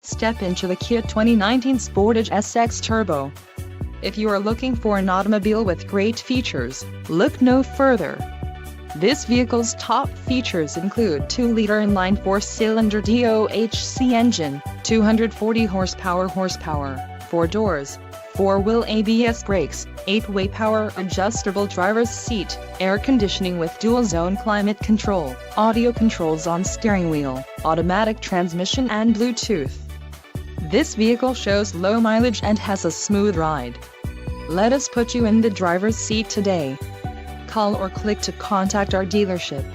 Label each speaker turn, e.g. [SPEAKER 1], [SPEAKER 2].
[SPEAKER 1] Step into the Kia 2019 Sportage SX Turbo. If you are looking for an automobile with great features, look no further. This vehicle's top features include 2-liter inline 4-cylinder DOHC engine, 240 horsepower, 4 doors, 4-wheel ABS brakes, 8-way power adjustable driver's seat, air conditioning with dual-zone climate control, audio controls on steering wheel, automatic transmission and Bluetooth. This vehicle shows low mileage and has a smooth ride. Let us put you in the driver's seat today. Call or click to contact our dealership.